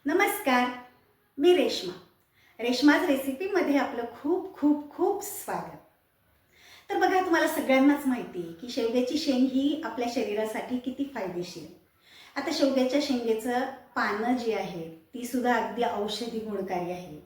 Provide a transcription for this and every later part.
नमस्कार, मी रेश्मा. रेश्माज रेसिपीमध्ये आपलं खूप खूप खूप स्वागत. तर बघा, तुम्हाला सगळ्यांनाच माहिती आहे की शेवग्याची शेंग ही आपल्या शरीरासाठी किती फायदेशीर आहे. आता शेवग्याच्या शेंगेचं पानं जी आहेत ती सुद्धा अगदी औषधी गुणकारी आहे.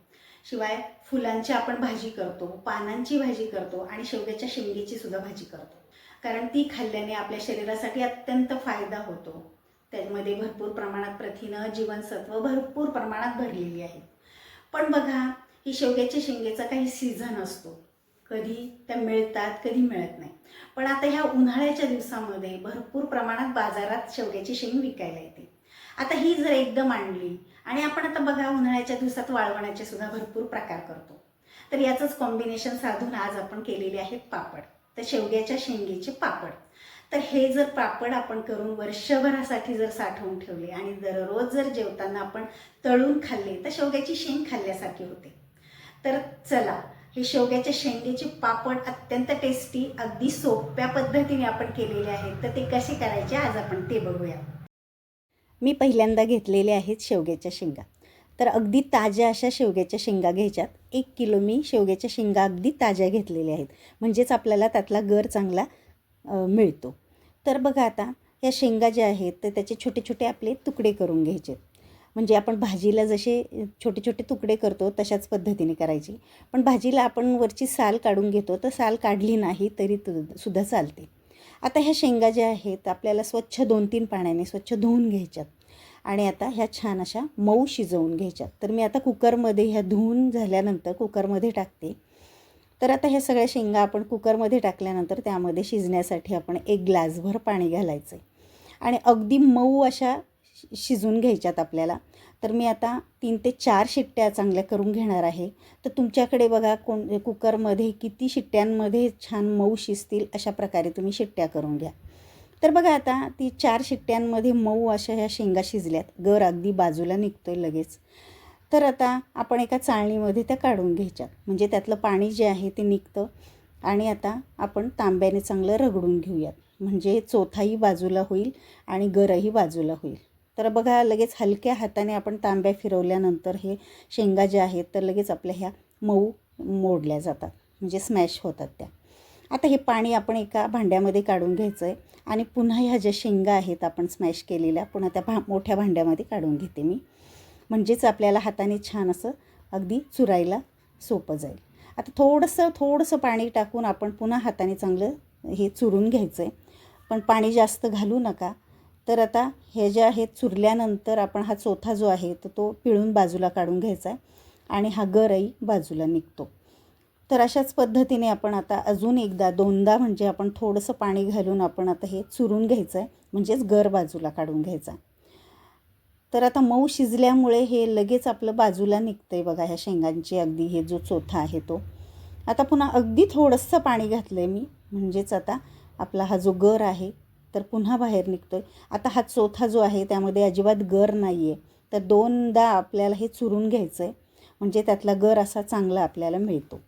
शिवाय फुलांची आपण भाजी करतो, पानांची भाजी करतो आणि शेवग्याच्या शेंगेची सुद्धा भाजी करतो, कारण ती खाल्ल्याने आपल्या शरीरासाठी अत्यंत फायदा होतो. त्यामध्ये भरपूर प्रमाणात प्रथिनं, जीवनसत्व भरपूर प्रमाणात भरलेली आहेत. पण बघा, ही शेवग्याच्या शेंगेचा काही सीझन असतो, कधी त्या मिळतात कधी मिळत नाही. पण आता ह्या उन्हाळ्याच्या दिवसामध्ये भरपूर प्रमाणात बाजारात शेवग्याची शेंग विकायला येते. आता ही जर एकदम आणली आणि आपण आता बघा, उन्हाळ्याच्या दिवसात वाळवण्याचे सुद्धा भरपूर प्रकार करतो. तर याचंच कॉम्बिनेशन साधून आज आपण केलेले आहेत पापड. तर शेवग्याच्या शेंगेचे पापड. तर हे जर पापड आपण करून वर्षभरासाठी जर साठवून ठेवले आणि दररोज जर जेवताना आपण तळून खाल्ले तर शेवग्याची शेंग खाल्ल्यासारखी होते. तर चला, हे शेवग्याच्या शेंगेचे पापड अत्यंत टेस्टी, अगदी सोप्या पद्धतीने आपण केलेले आहेत. तर ते कसे करायचे आज आपण ते बघूया. मी पहिल्यांदा घेतलेले आहेत शेवग्याच्या शेंगा. तर अगदी ताज्या अशा शेवग्याच्या शेंगा घ्यायच्यात. 1 किलो मी शेवग्याच्या शेंगा अगदी ताज्या घेतलेल्या आहेत, म्हणजेच आपल्याला त्यातला गर चांगला मिळतो. तर बघा, आता या शेंगा ज्या आहेत तर त्याचे छोटे छोटे आपले तुकडे करून घ्यायचे. म्हणजे आपण भाजीला जसे छोटे छोटे तुकडे करतो तशाच पद्धतीने करायचे. पण भाजीला आपण वरची साल काढून घेतो, तर साल काढली नाही तरी सुद्धा चालते. आता ह्या शेंगा ज्या आहेत आपल्याला स्वच्छ 2-3 पाण्याने स्वच्छ धुवून घ्यायच्यात आणि आता ह्या छान अशा मऊ शिजवून घ्यायच्यात. तर मी आता कुकरमध्ये ह्या धुवून झाल्यानंतर कुकरमध्ये टाकते. तर आता ह्या सगळ्या शेंगा आपण कुकरमध्ये टाकल्यानंतर त्यामध्ये शिजण्यासाठी आपण 1 ग्लासभर पाणी घालायचं आहे आणि अगदी मऊ अशा शिजून घ्यायच्यात आपल्याला. तर मी आता 3 ते 4 शिट्ट्या चांगल्या करून घेणार आहे. तर तुमच्याकडे बघा कुकरमध्ये किती शिट्ट्यांमध्ये छान मऊ शिजतील अशा प्रकारे तुम्ही शिट्ट्या करून घ्या. तर बघा, आता ती 4 शिट्ट्यांमध्ये मऊ अशा ह्या शेंगा शिजल्यात. गर अगदी बाजूला निघतोय लगेच. तर आता आपण एका चाळणीमध्ये त्या काढून घ्यायच्यात, म्हणजे त्यातलं पाणी जे आहे ते निघतं. आणि आता आपण तांब्याने चांगलं रगडून घेऊयात, म्हणजे चोथाही बाजूला होईल आणि गरही बाजूला होईल. तर बघा, लगेच हलक्या हाताने आपण तांब्या फिरवल्यानंतर हे शेंगा ज्या आहेत तर लगेच आपल्या ह्या मऊ मोडल्या जातात, म्हणजे स्मॅश होतात त्या. आता हे पाणी आपण एका भांड्यामध्ये काढून घ्यायचं आहे आणि पुन्हा ह्या ज्या शेंगा आहेत आपण स्मॅश केलेल्या पुन्हा त्या मोठ्या भांड्यामध्ये काढून घेते मी, म्हणजेच आपल्याला हाताने छान असं अगदी चुरायला सोपं जाईल. आता थोडंसं पाणी टाकून आपण पुन्हा हाताने चांगलं हे चुरून घ्यायचं आहे, पण पाणी जास्त घालू नका. तर आता हे जे आहेत चुरल्यानंतर आपण हा चोथा जो आहे तर तो पिळून बाजूला काढून घ्यायचा आहे आणि हा गरही बाजूला निघतो. तर अशाच पद्धतीने आपण आता अजून एकदा 2दा म्हणजे आपण थोडंसं पाणी घालून आपण आता हे चुरून घ्यायचं आहे, म्हणजेच गर बाजूला काढून घ्यायचा. तर आता मऊ शिजल्यामुळे हे लगेच आपलं बाजूला निघतं आहे बघा, ह्या शेंगांची अगदी हे जो चोथा आहे तो. आता पुन्हा अगदी थोडंसं पाणी घातलं आहे मी, म्हणजेच आता आपला हा जो गर आहे तर पुन्हा बाहेर निघतो आहे. आता हा चोथा जो आहे त्यामध्ये अजिबात गर नाही आहे, तर 2दा आपल्याला हे चुरून घ्यायचं आहे, म्हणजे त्यातला गर असा चांगला आपल्याला मिळतो.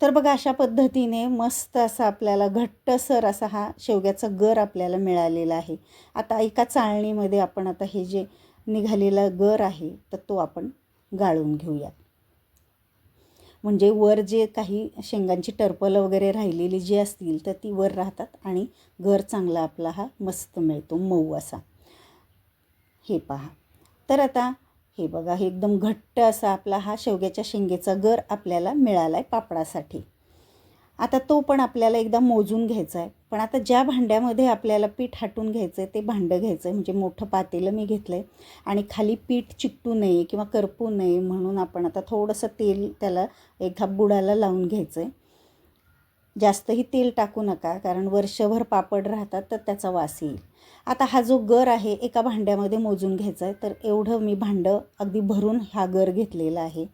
तर बघा, अशा पद्धतीने मस्त असा आपल्याला घट्टसर असा हा शेवग्याचा गर आपल्याला मिळालेला आहे. आता एका चाळणीमध्ये आपण आता हे जे निघालेला गर आहे तर तो आपण गाळून घेऊया, म्हणजे वर जे काही शेंगांची टरपलं वगैरे राहिलेली जी असतील तर ती वर राहतात आणि गर चांगला आपला हा मस्त मिळतो मऊ असा. हे पहा, तर आता हे बघा, हे एकदम घट्ट असा आपला हा शेवग्याच्या शेंगेचा गर आपल्याला मिळाला आहे पापडासाठी. आता तो पण आपल्याला एकदा मोजून घ्यायचा आहे. पण आता ज्या भांड्यामध्ये आपल्याला पीठ हाटून घ्यायचं आहे ते भांडं घ्यायचं आहे, म्हणजे मोठं पातेलं मी घेतलं आहे आणि खाली पीठ चिकटू नये किंवा करपू नये म्हणून आपण आता थोडंसं तेल त्याला एका बुडाला लावून घ्यायचं आहे. जास्तही तेल टाकू नका, कारण वर्षभर पापड राहतात तर त्याचा वास येईल. आता हा जो गर आहे एका भांड्यामध्ये मोजून घ्यायचा आहे, तर एवढं मी भांडं अगदी भरून हा गर घेतलेला आहे,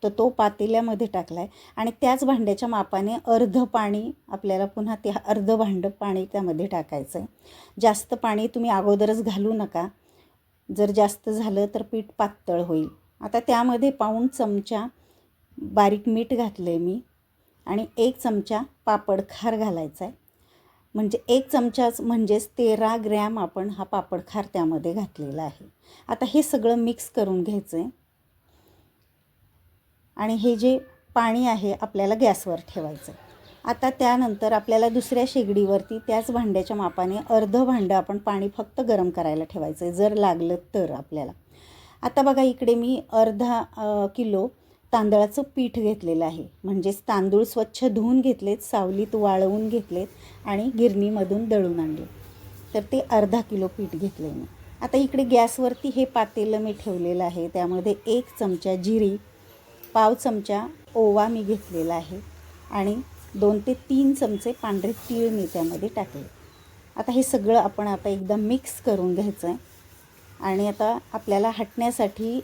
तर तो पातेल्यामध्ये टाकला आहे आणि त्याच भांड्याच्या मापाने अर्धं पाणी आपल्याला पुन्हा ते अर्धं भांडं पाणी त्यामध्ये टाकायचं आहे. जास्त पाणी तुम्ही अगोदरच घालू नका, जर जास्त झालं तर पीठ पातळ होईल. आता त्यामध्ये 1 चमचा बारीक मीठ घातलं आहे मी आणि 1 चमचा पापड खार घालायचा आहे. म्हणजे 1 चमचाच म्हणजेच 13 ग्रॅम आपण हा पापडखार त्यामध्ये घातलेला आहे. आता हे सगळं मिक्स करून घ्यायचं आहे आणि हे जे पाणी आहे आपल्याला गॅसवर ठेवायचं आहे. आता त्यानंतर आपल्याला दुसऱ्या शेगडीवरती त्याच भांड्याच्या मापाने अर्धं भांडं आपण पाणी फक्त गरम करायला ठेवायचं आहे, जर लागलं तर आपल्याला. आता बघा इकडे मी अर्धा किलो तांदळाचं पीठ घेतलेलं आहे. म्हणजेच तांदूळ स्वच्छ धुवून घेतलेत, सावलीत वाळवून घेतलेत आणि गिरणीमधून दळून आणले. तर ते अर्धा किलो पीठ घेतले मी. आता इकडे गॅसवरती हे पातेलं मी ठेवलेलं आहे. त्यामध्ये 1 चमचा जिरी, पाव चमचा ओवा मी घेतलेला आहे आणि 2 ते 3 चमचे पांढरे तीळ मी त्यामध्ये टाकले. आता हे सगळं आपण आता एकदा मिक्स करून घ्यायचं आहे आणि आता आपल्याला हटण्यासाठी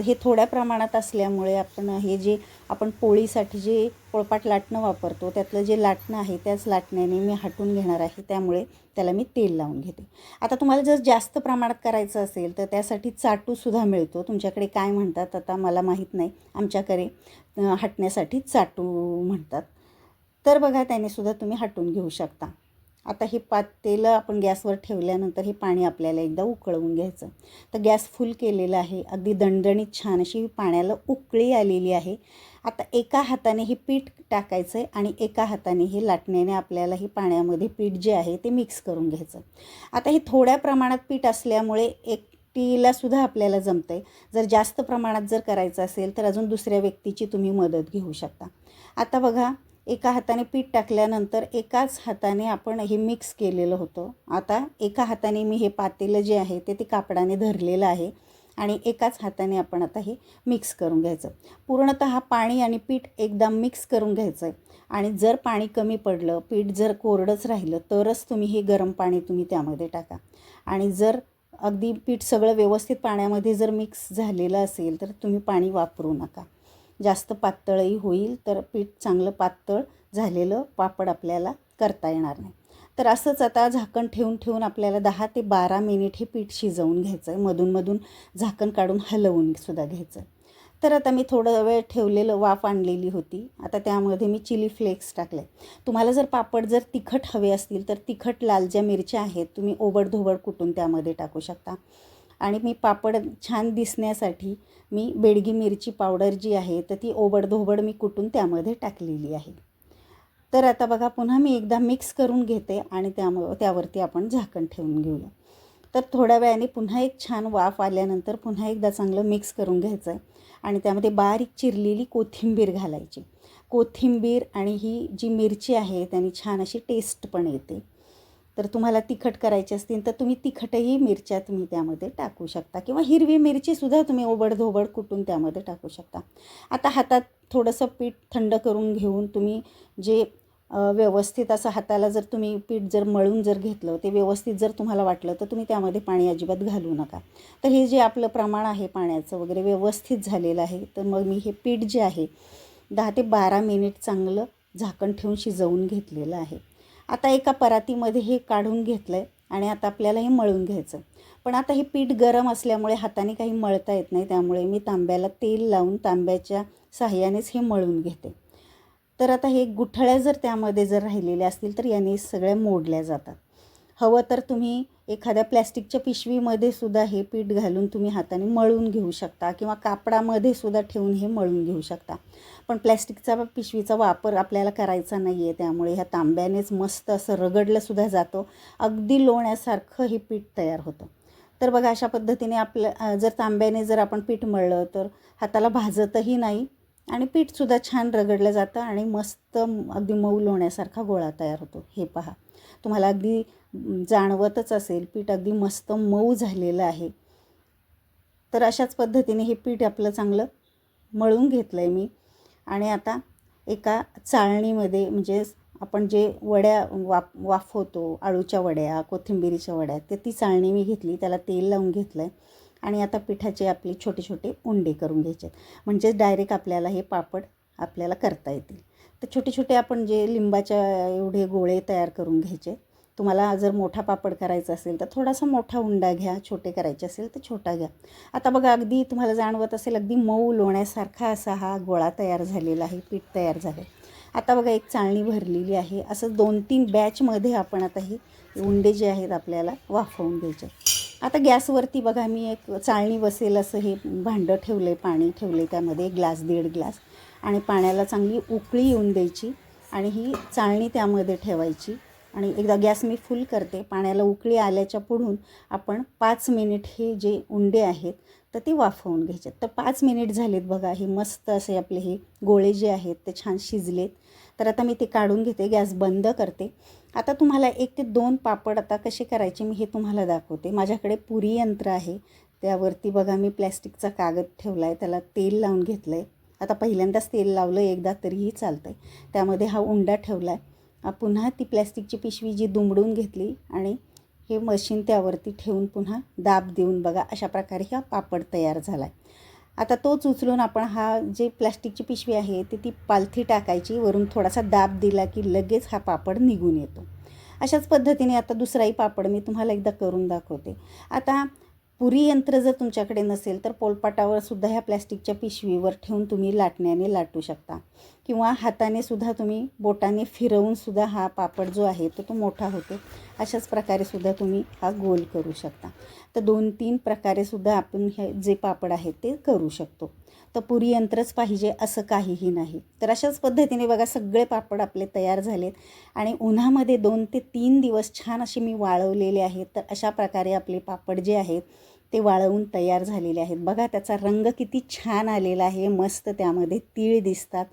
हे थोड्या प्रमाणात असल्यामुळे आपण हे जे आपण पोळीसाठी जे पोळपाट लाटणं वापरतो त्यातलं जे लाटणं आहे त्याच लाटण्याने मी हटून घेणार आहे. त्यामुळे त्याला मी तेल लावून घेते. आता तुम्हाला जर जास्त प्रमाणात करायचं असेल तर त्यासाठी चाटूसुद्धा मिळतो. तुमच्याकडे काय म्हणतात आता मला माहीत नाही. आमच्याकडे हटण्यासाठी चाटू म्हणतात. तर बघा त्यानेसुद्धा तुम्ही हटून घेऊ शकता. आता हे पातेलं आपण गॅसवर ठेवल्यानंतर हे पाणी आपल्याला एकदा उकळवून घ्यायचं. तर गॅस फुल केलेला आहे. अगदी दणदणीत छान अशी पाण्याला उकळी आलेली आहे. आता एका हाताने हे पीठ टाकायचं आहे आणि एका हाताने हे लाटण्याने आपल्याला हे पाण्यामध्ये पीठ जे आहे ते मिक्स करून घ्यायचं. आता हे थोड्या प्रमाणात पीठ असल्यामुळे एकटीलासुद्धा आपल्याला जमतं आहे. जर जास्त प्रमाणात जर करायचं असेल तर अजून दुसऱ्या व्यक्तीची तुम्ही मदत घेऊ शकता. आता बघा एका हाताने पीठ टाकल्यानंतर एकाच हाताने आपण हे मिक्स केलेलं होतं. आता एका हाताने मी हे पातेलं जे आहे ते कापडाने धरलेलं आहे आणि एकाच हाताने आपण आता हे मिक्स करून घ्यायचं. पूर्णतः पाणी आणि पीठ एकदा मिक्स करून घ्यायचं आहे आणि जर पाणी कमी पडलं, पीठ जर कोरडंच राहिलं तरच तुम्ही हे गरम पाणी तुम्ही त्यामध्ये टाका आणि जर अगदी पीठ सगळं व्यवस्थित पाण्यामध्ये जर मिक्स झालेलं असेल तर तुम्ही पाणी वापरू नका. जास्त पातळही होईल तर पीठ चांगलं पातळ झालेलं पापड आपल्याला करता येणार नाही. तर असंच आता झाकण ठेवून आपल्याला 10 ते 12 मिनिट हे पीठ शिजवून घ्यायचं आहे. मधून झाकण काढून हलवून सुद्धा घ्यायचं. तर आता मी थोडं वेळ ठेवलेलं वाफ आणलेली होती. आता त्यामध्ये मी चिली फ्लेक्स टाकले. तुम्हाला जर पापड जर तिखट हवे असतील तर तिखट लाल ज्या मिरच्या आहेत तुम्ही ओबडधोबड कुटून त्यामध्ये टाकू शकता आणि मी पापड छान दिसण्यासाठी मी बेडगी मिरची पावडर जी आहे तर ती ओबडधोबड मी कुटून त्यामध्ये टाकलेली आहे. तर आता बघा पुन्हा मी एकदा मिक्स करून घेते आणि त्यावरती आपण झाकण ठेवून घेऊया. तर थोड्या वेळाने पुन्हा एक छान वाफ आल्यानंतर पुन्हा एकदा चांगलं मिक्स करून घ्यायचं आहे आणि त्यामध्ये बारीक चिरलेली कोथिंबीर घालायची. कोथिंबीर आणि ही जी मिरची आहे त्याने छान अशी टेस्ट पण येते. तर तुम्हाला तिखट करायचे असतील तर तुम्ही तिखटही मिरच्या तुम्ही त्यामध्ये टाकू शकता किंवा हिरवी मिरचीसुद्धा तुम्ही ओबडधोबड कुटून त्यामध्ये टाकू शकता. आता हातात थोडंसं पीठ थंड करून घेऊन तुम्ही जे व्यवस्थित असं हाताला जर तुम्ही पीठ जर मळून जर घेतलं ते व्यवस्थित जर तुम्हाला वाटलं तर तुम्ही त्यामध्ये पाणी अजिबात घालू नका. तर हे जे आपलं प्रमाण आहे पाण्याचं वगैरे व्यवस्थित झालेलं आहे. तर मग मी हे पीठ जे आहे 10 ते 12 मिनिट चांगलं झाकण ठेवून शिजवून घेतलेलं आहे. आता एका परातीमध्ये हे काढून घेतलं आहे आणि आता आपल्याला हे मळून घ्यायचं. पण आता हे पीठ गरम असल्यामुळे हाताने काही मळता येत नाही. त्यामुळे मी तांब्याला तेल लावून तांब्याच्या साहाय्यानेच हे मळून घेते. तर आता हे गुठळ्या जर त्यामध्ये जर राहिलेल्या असतील तर याने सगळ्या मोडल्या जातात. हवं तर तुम्ही एखाद्या प्लॅस्टिकच्या पिशवीमध्ये सुद्धा हे पीठ घालून तुम्ही हाताने मळून घेऊ शकता किंवा कापडामध्ये सुद्धा ठेवून हे मळून घेऊ शकता. पण प्लॅस्टिकचा पिशवीचा वापर आपल्याला करायचा नाही आहे. त्यामुळे ह्या तांब्यानेच मस्त असं रगडलंसुद्धा जातं. अगदी लोण्यासारखं हे पीठ तयार होतं. तर बघा अशा पद्धतीने आपलं जर तांब्याने जर आपण पीठ मळलं तर हाताला भाजतही नाही आणि पीठसुद्धा छान रगडलं जातं आणि मस्त अगदी मऊ लोण्यासारखा गोळा तयार होतो. हे पहा तुम्हाला अगदी जाणवतच असेल पीठ अगदी मस्त मऊ झालेलं आहे. तर अशाच पद्धतीने हे पीठ आपलं चांगलं मळून घेतलं आहे मी आणि आता एका चाळणीमध्ये म्हणजे आपण जे वड्या वाफवतो अळूच्या वड्या कोथिंबिरीच्या वड्या तर ती चाळणी मी घेतली. त्याला तेल लावून घेतलं आहे आणि आता पिठाचे आपले छोटे छोटे उंडे करून घ्यायचे. म्हणजे डायरेक्ट आपल्याला हे पापड आपल्याला करता येतील. तर छोटे छोटे आपण जे लिंबाच्या एवढे गोळे तयार करून घ्यायचे. तुम्हाला जर मोठा पापड करायचा असेल तर थोडासा मोठा उंडा घ्या. छोटे करायचे असेल तर छोटा घ्या. आता बघा अगदी तुम्हाला जाणवत असेल अगदी मऊ लोण्यासारखा असा हा गोळा तयार झालेला आहे. पीठ तयार झालं. आता बघा एक चाळणी भरलेली आहे. असं 2-3 बॅचमध्ये आपण आता हे उंडे जे आहेत आपल्याला वाफवून घ्यायचे. आता गॅसवरती बघा मी एक चाळणी बसेल असं हे भांडं ठेवलं आहे, पाणी ठेवलं आहे, त्यामध्ये 1 ग्लास 1.5 ग्लास आणि पाण्याला चांगली उकळी येऊन द्यायची आणि ही चाळणी त्यामध्ये ठेवायची आणि एकदा गॅस मी फुल करते. पाण्याला उकळी आल्याच्या पुढून आपण 5 मिनिट हे जे उंडे आहेत तर ते वाफवून घ्यायचे. तर 5 मिनिट झालेत बघा. हे मस्त असे आपले हे गोळे जे आहेत ते छान शिजलेत. तर आता मी ते काढून घेते, गॅस बंद करते. आता तुम्हाला 1 ते 2 पापड आता कसे करायचे मी हे तुम्हाला दाखवते. माझ्याकडे पुरी यंत्र आहे, त्यावरती बघा मी प्लॅस्टिकचा कागद ठेवला आहे, त्याला तेल लावून घेतलं आहे. आता पहिल्यांदाच तेल लावलं एकदा तरीही चालतं आहे. त्यामध्ये हा उंडा ठेवला आहे. पुन्हा ती प्लॅस्टिकची पिशवी जी दुमडून घेतली आणि हे मशीन त्यावरती ठेवून पुन्हा दाब देऊन बघा अशा प्रकारे हा पापड तयार झाला आहे. आता तोच उचलून आपण हा जे प्लॅस्टिकची पिशवी आहे ती पालथी टाकायची, वरून थोडासा दाब दिला की लगेच हा पापड निघून येतो. अशाच पद्धतीने आता दुसराही पापड मी तुम्हाला एकदा करून दाखवते. आता पुरी यंत्र जर तुमच्याकडे नसेल तर पोलपाटावर सुद्धा ह्या प्लॅस्टिकच्या पिशवीवर ठेवून तुम्ही लाटण्याने लाटू शकता किंवा हाताने सुद्धा तुम्ही बोटाने फिरवून सुद्धा हा पापड जो आहे तो मोठा होतो. अशाच प्रकारे सुद्धा तुम्ही हा गोल करू शकता. तर 2-3 प्रकारे सुद्धा आपण हे जे पापड आहेत ते करू शकतो. तर पुरी यंत्रच पाहिजे असं काहीही नाही. तर अशाच पद्धतीने बघा सगळे पापड आपले तयार झालेत आणि उन्हामध्ये 2 ते 3 दिवस छान असे मी वाळवलेले आहेत. तर अशा प्रकारे आपले पापड जे आहेत ते वाळवून तयार झालेले आहेत. बघा त्याचा रंग किती छान आलेला आहे. मस्त त्यामध्ये तीळ दिसतात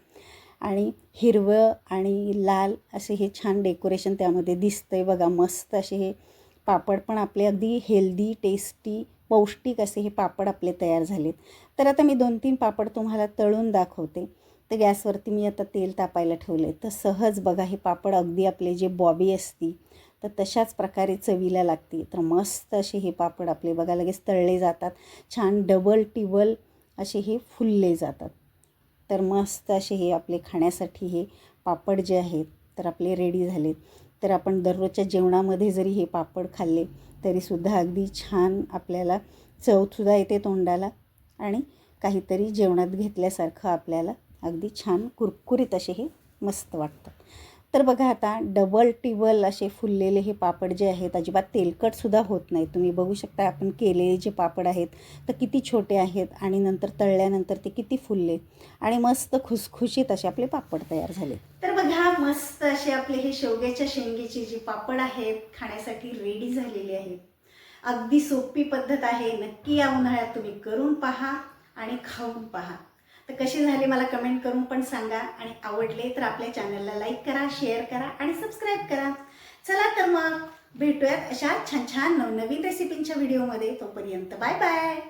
आणि हिरवं आणि लाल असे हे छान डेकोरेशन त्यामध्ये दिसतंय बघा. मस्त असे हे पापड पण आपले अगदी हेल्दी, टेस्टी, पौष्टिक असे हे पापड आपले तयार झालेत. तर आता मी 2-3 पापड तुम्हाला तळून दाखवते. तर गॅसवरती मी आता तेल तापायला ठेवले. तर सहज बघा हे पापड अगदी आपले जे बॉबी असती तर तशाच प्रकारे चवीला लागते. तर मस्त असे हे पापड आपले बघा लगेच तळले जातात. छान डबल टिबल असे हे फुलले जातात. तर मस्त असे हे आपले खाण्यासाठी हे पापड जे आहेत तर आपले रेडी झालेत. तर आपण दररोजच्या जेवणामध्ये जरी हे पापड खाल्ले तरीसुद्धा अगदी छान आपल्याला चवसुद्धा येते तोंडाला आणि काहीतरी जेवणात घेतल्यासारखं आपल्याला अगदी छान कुरकुरीत असे हे मस्त वाटतात. तर बघा आता डबल टिबल असे फुललेले हे पापड जे आहेत अजिबात तेलकटसुद्धा होत नाही. तुम्ही बघू शकता आपण केलेले जे पापड आहेत तर किती छोटे आहेत आणि नंतर तळल्यानंतर ते किती फुलले आणि मस्त खुसखुशीत असे आपले पापड तयार झाले. तर बघा मस्त असे आपले हे शेवग्याच्या शेंगेचे जे पापड आहेत खाण्यासाठी रेडी झालेले आहेत. अगदी सोपी पद्धत आहे. नक्की या उन्हाळ्यात तुम्ही करून पहा आणि खाऊन पहा. तर कसे झाले मला कमेंट करून पण सांगा आणि आवडले तर आपल्या चॅनलला लाईक करा, शेअर करा आणि सबस्क्राईब करा. चला तर मग भेटूयात अशा छान छान नवनवीन रेसिपींच्या व्हिडिओमध्ये. तोपर्यंत बाय बाय.